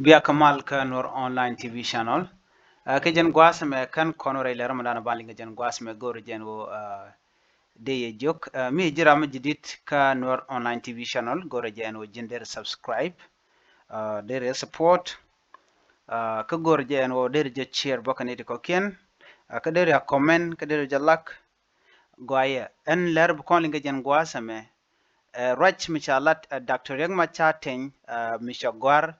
Bia Kamal ka Nuer online TV channel. Ke jen gwas me kan kono re le Ramadan bali ke jen gwas me gor jen wo de ye jok. Mi jira ma jidit ka Nuer online TV channel gor jen wo jen der subscribe. Der support. Ka gor jen wo der je share bakane ko ken. Ka der ya comment ka der je like. Goye en ler bu kon linga jen gwas me. Rach michalat Dr. Yagma Chatting Mishagwar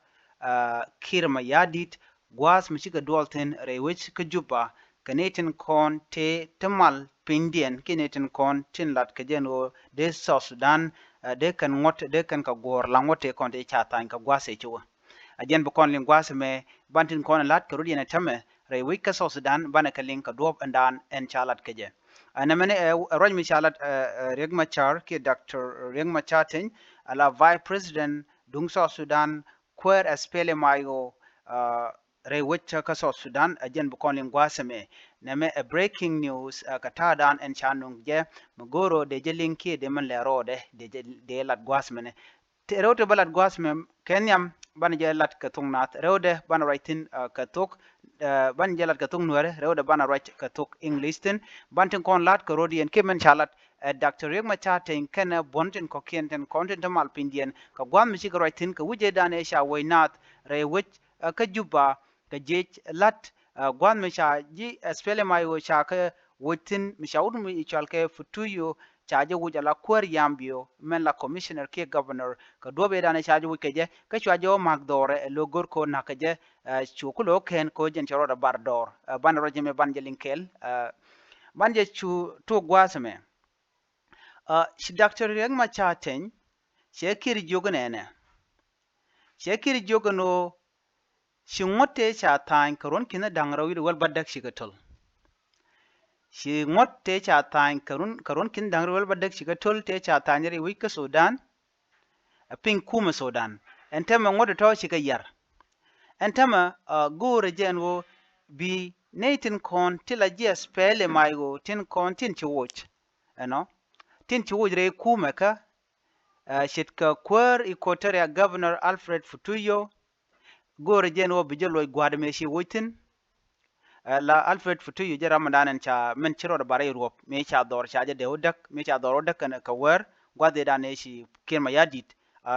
Kiir Mayadit gwas michiga dualten rewich kajuba kanetin kon te temal pindian kinetin kon tin lat kajeno de South Sudan de kan ngot de kan ka gor langote kon te chatan ka gwase chuwa ajen bu kon ling gwase me bantin kon lat ka rudina tame rewich ka South Sudan bana ka ling ka duop andan en chalat kaje ana mane roj mi chalat riek machar ke Dr. riek machar tin ala vice president dung South Sudan kwer espele mayo rewich ka South Sudan ajen bu kon ling gwase me neme a breaking news katadan en chanung je magoro de jeling ki de man le rode de lat gwas mene te rewte balat gwas me kenyam ban je lat ka thoknath rewde ban writing ka thok ban je lat ka thok Nuer rewde ban write ka thok English tin ban tin kon lat ka rodien kemen chalat Dr. Riek Machar ten kana bonten ko kenten content mal pindien ka gwam mi ka writing ka wuje dane sha wainat rewich ka juba ka je lat gwam mi sha ji espele mayo sha ka wutin mi sha wudu mi chalke futuyo chaje wuja la kwer yambio men la commissioner ke governor ka dobe dane chaje wukeje ka chaje o magdore logor ko nakaje chukulo ken ko jen charo da bardor ban rojeme ban jelinkel ban je chu to gwasme shi Dr. Riek Machar ten shekir jognene shekir jogno shi ngote cha tan karon kina dangrawi wal badak shigatol shi ngote cha tan karon kin dangrawi wal badak shigatol te cha tanere wika Sudan pin kuma Sudan entama ngote to shi yar entama gore jenwo bi netin kon tila jes pele mayo tin kon tin chi watch tin chi wujre kuma ka shitka kwer Equatoria Governor Alfred Futuyo gore jenwo bijelo gwadme shi wutin la Alfred Futuyo je Ramadan cha men chiro da bare Europe me cha dor cha je de odak me cha dor odak ka wer gwade da ne shi kirma yadit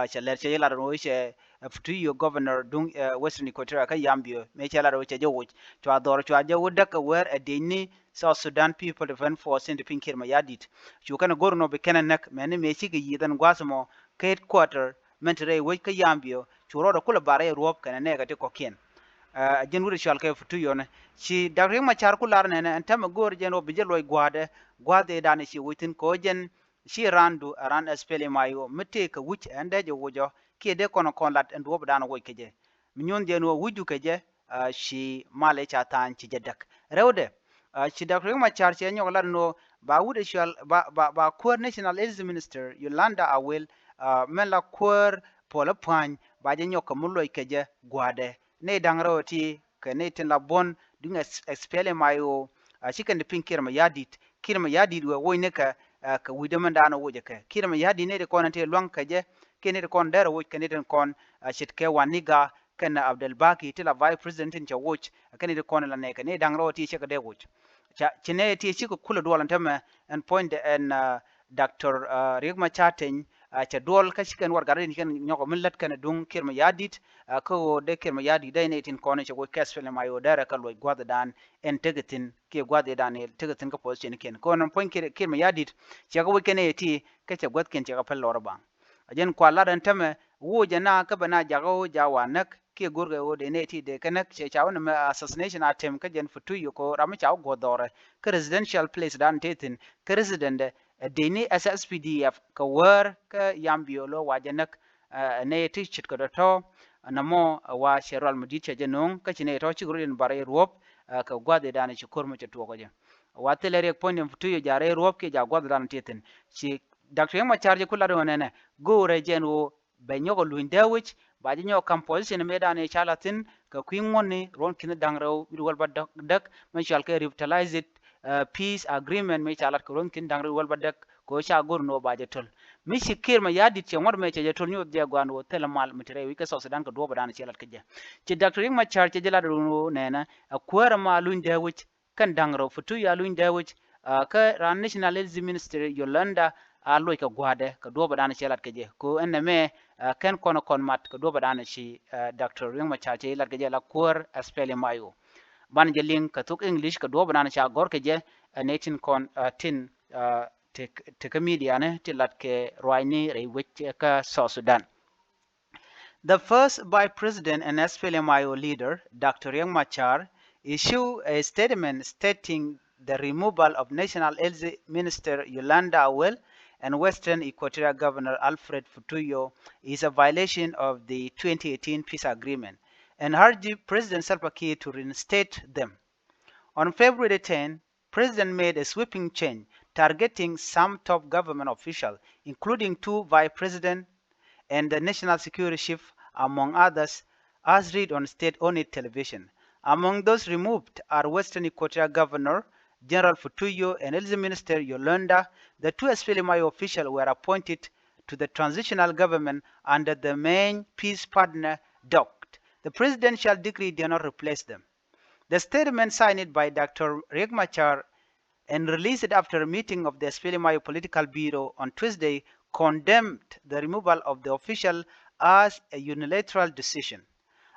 cha ler che yela ro she Futuyo Governor dung Western Equatoria ka yambio me cha la ro che je wuch to ador cha je odak ka wer a deni South Sudan People Defense Force in the Pinkir Mayadit. You can go no be kenanek, many may see yidan guasmo, Kate Quarter, Mentere, Wake Yambio, Churo Kula Bare, Rope, and a negative coquin. A general shall care for 2 yon. She Dr. Macharkular and Tamagor General Bijelo Guade Danishi within Cogen, she ran do around a spelling mayo, metake a witch and dead wojo, Kede Conoconlat and Rope down a wake. Mignon Geno Wujukaje, she Malechatan Chijadak. Rode. She Dr. Machar Chenyo no ba would shall ba queer national health minister Yolanda Awil mela queer pola pan ba jenyo kamulo ikeje guade ne dangroti ke ne tin la bon dunga expele mayo she can the pink kirma yadit we woine ka ka widamanda no woje ka kirma yadi ne de konante long kaje ke ne de kon dara wo ke ne de kon shit ke waniga kana Abdel Baki tila vice president in Chawuch kani de kon la ne ka ne dangroti she ka de wuch chine ti chi ko kula dual tama and point and Dr. Riek Machar ten cha dual ka chikan war garin kan nyoko millat kan dung kirma yadit ko de kirma yadi dai ne tin kono ko kasfele mayo dara ka loy gwada dan en tegatin ke gwada dan el tegatin ka position ken ko non point kirma yadit cha ko kene ti ka cha gwad ken cha ka pallor ba ajen kwa ladan tama wo jana ka bana jago jawanak ke gurga wo de neti de kanak che chawna ma assassination attempt ka jen Futuyo ko ram chaw godore ka residential place dan tetin ka resident de ni SSPDF ka wer ka yambiolo wajanak ne ti chit ko to namo wa sheral mudi che jenong ka chine to chigurin bare ruop ka gwade dan chi kormo che to ko je wa telere point Futuyo jare ruop ke ja gwade dan tetin chi Dr. Yama charge kula do nene go rejen wo benyogo luindewich baji nyo composition medane chalatin ka kwingoni ron kin dangro wal badak me chalke revitalize it peace agreement me chalat ko ron kin dangro wal badak ko cha gorno baje tol mishi Kiir ma yadit che ngor me che to nyu de gwan wo tele mal mitre wi ka so Sudan ko do badan che lat keje che Dr. Riek Machar che jela do nena a kwara ma luñ de wich kan dangro futu ya luñ de wich ka ran national health minister Yolanda a loy ka gwade ka do badan che lat keje ko enne me ken kono kon mat ka do badan shi Dr. Riek Machar che lat keje la kwar aspele mayo ban je link ka tuk English ka do badan cha gor keje netin kon tin te media ne tilat ke roini re wich ka South Sudan. The first Vice President and SPLMIO leader, Dr. Riek Machar, issued a statement stating the removal of National Health Minister Yolanda Awel and Western Equatorial Governor Alfred Futuyo is a violation of the 2018 peace agreement and urged President Salva Kiir to reinstate them. On February 10, President made a sweeping change targeting some top government officials, including 2 vice presidents and the national security chief, among others, as read on state-owned television. Among those removed are Western Equatorial Governor General Futuyo and Health Minister Yolanda. The 2 SPLMIO officials were appointed to the transitional government under the main peace partner DOCT. The presidential decree did not replace them. The statement signed by Dr. Riek Machar and released after a meeting of the SPLMIO Political Bureau on Tuesday condemned the removal of the official as a unilateral decision.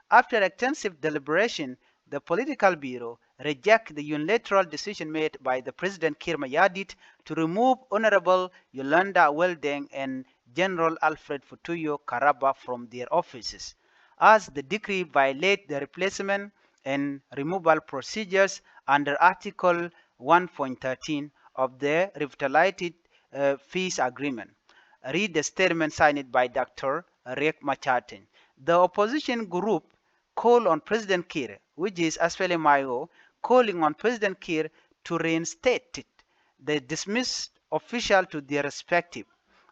After extensive deliberation, the Political Bureau rejected the unilateral decision made by the President Kiir Mayardit to remove Honorable Yolanda Welding and General Alfred Futuyo Karaba from their offices, as the decree violates the replacement and removal procedures under Article 1.13 of the Revitalized Peace Agreement. Read the statement signed by Dr. Riek Machar. The opposition group called on President Kiir, which is SPLMIO, calling on President Kiir to reinstate the dismissed official to their respective.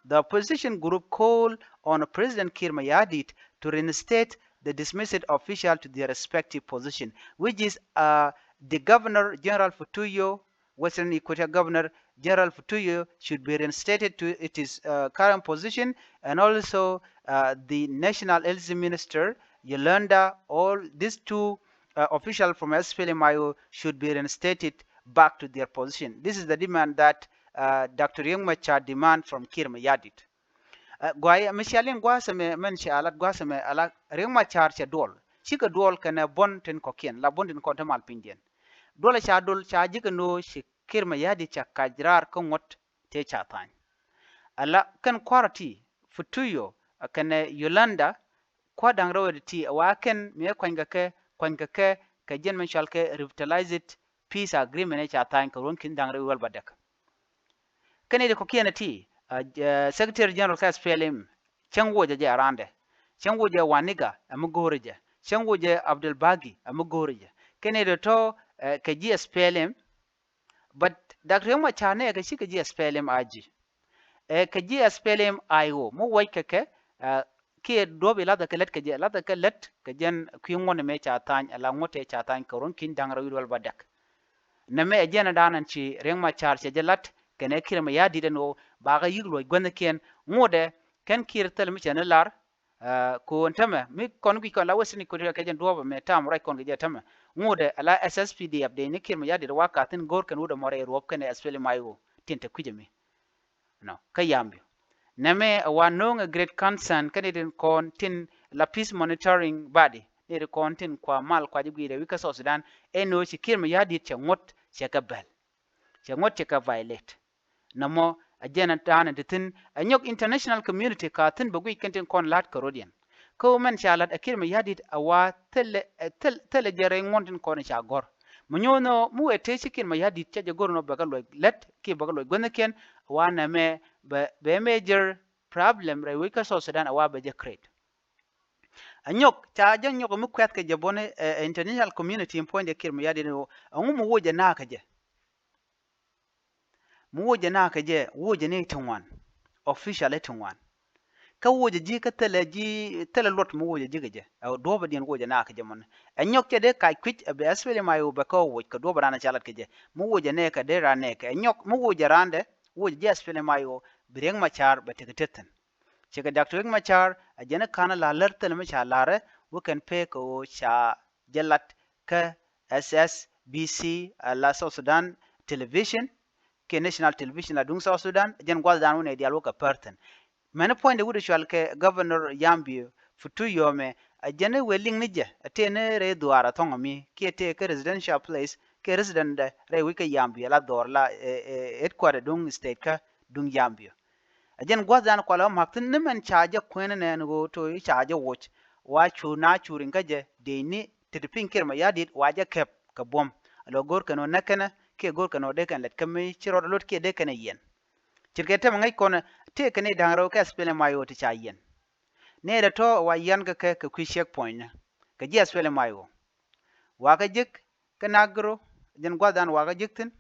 The opposition group called on President Kiir Mayardit to reinstate the dismissed official to their respective position, which is the Governor General Futuyo, Western Equatorial Governor General Futuyo should be reinstated to its current position, and also the National Health Minister Yolanda. All these 2 officials from SPLMIO should be reinstated back to their position. This is the demand that Dr. Riek Machar demand from Kiir Mayardit. Gwai mishalin gwasame men shalat gwasame ala Riek Machar cha dol chika dol kana bon ten kokien la bon ten ko tamal pingen dol cha jika no shi Kiir Mayardit cha kajrar ko ngot te cha tan ala kan kwarati Futuyo kana Yolanda kwa dang rawadi ti wa ken me kwanga ke ka jen men shalke revitalized peace agreement cha tan ko ron kin dang rawi wal badak kane de kokien ti Secretary General ka SPLM chango je arande chango je waniga amugorije chango je Abdul Bagi amugorije kene de to ka ji SPLM but Dr. Riek Machar ne ka shi ka ji SPLM aji ka ji SPLM ayo mu wai ka ke dobe la da kalet ka je la da kalet ka jen kuyin wona me cha tan ala ngote cha tan ko ron kin dangra widwal badak na me jena danan ci Riek Machar che jelat kene Kiir Mayardit no baga yiglo gwanda ken ngode ken Kiir tel mi chen lar ko ntame mi kon gi kon la wesni ko ka jen doba me tam rai kon gi tame ngode ala SSPD abde ni Kiir Mayardit wakatin gor kan wuda more rob ken SPLMIO tinte kujemi no kayambi name wanong a great concern kanidin kon tin la peace monitoring body ne kon tin kwa mal kwa jigire wika South Sudan eno ci Kiir Mayardit che ngot che ka bel che ngot che ka violate namo ajena tana ditin anyok international community ka tin bagui kentin kon lat karodian ko men chalat Kiir Mayardit awa tele jere ngontin kon cha gor munyono mu ete ci Kiir Mayardit che gor no bagalo let ki bagalo gonken wana me be major problem re wika South Sudan awa be je create anyok ta jan nyok mu kwat ke jabone international community point Kiir Mayardit no ngumu woje na ka je mu woje na ka je woje ne tunwan official tunwan ka woje ji ka tele lot mu woje ji je do ba den woje na ka je mon anyok ke de ka kwit be SPLMIO be ko woje ka do ba na chalat ke je mu woje ne ka de ra ne ka anyok mu woje rande woje je SPLMIO bireng machar bategetetten cheke dr riek machar ajene kana la lertel me cha lare wuken pe ko cha jalat ka SSBC la South Sudan television ke national television la dung South Sudan jen gwal dan woni dial woka perten mena point de wudu chwal ke governor Yambio futu yome ajene weling nije atene re duara tongomi ke te ke residential place ke resident re wike Yambio la dor la headquarter dung state ka dung Yambio ajen gwazan kwala maktin nimen chaje kwene ne ngo to chaje woch wa chu na churin kaje de ni tidpin kirma yadit waje kep ka bom lo gor kano nakana ke gor kano de kan let kami chiro lot ke de kan yen chirkete mangai kona te kan dangro ka spele mayo ti cha yen ne da to wa yan ka ka ku checkpoint ka ji spele mayo wa ka jik kana gro jen gwazan wa ka jiktin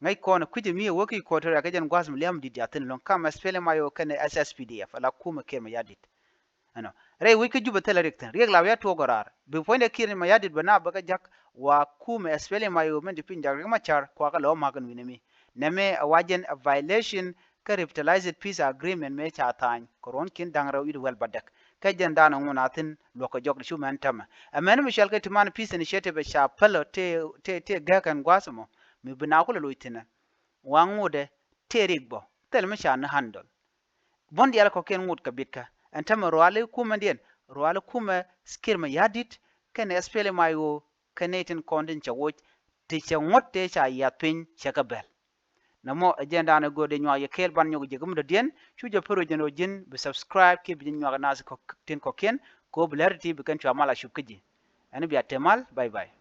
ngai kona kuje mi woki ko to ka jen gwasm liam di atin lon kama spele mayo kan SSPDF ala kuma ke ma yadit ano re wiki juba tele rekten reg la ya to gorar be point Kiir ma yadit bana baka jak wa kuma spele mayo men dipin jak machar ko ka lo magan winemi neme wajen a violation ka revitalized peace agreement me cha tan koron kin dangra wi wel badak ka jen dana ngunatin lo ko jog shu man tama amen mi shal ka timan peace initiative cha palo te ga kan gwasmo mi bina ko lo itina wangude terigbo tel me cha na handle bondi yala ko ken ngut ka bitka antama roale kuma dien roale kuma skirma yadit kan espele mayo kanetin kondin chawoch te cha ngotte cha yapin chakabel namo agenda na gode nywa ye kel ban nyogo jegum do dien chuja pro jeno jin be subscribe ke bin nywa nas ko tin ko ken ko blarti be kan chwa mala shukji ani biya temal bye bye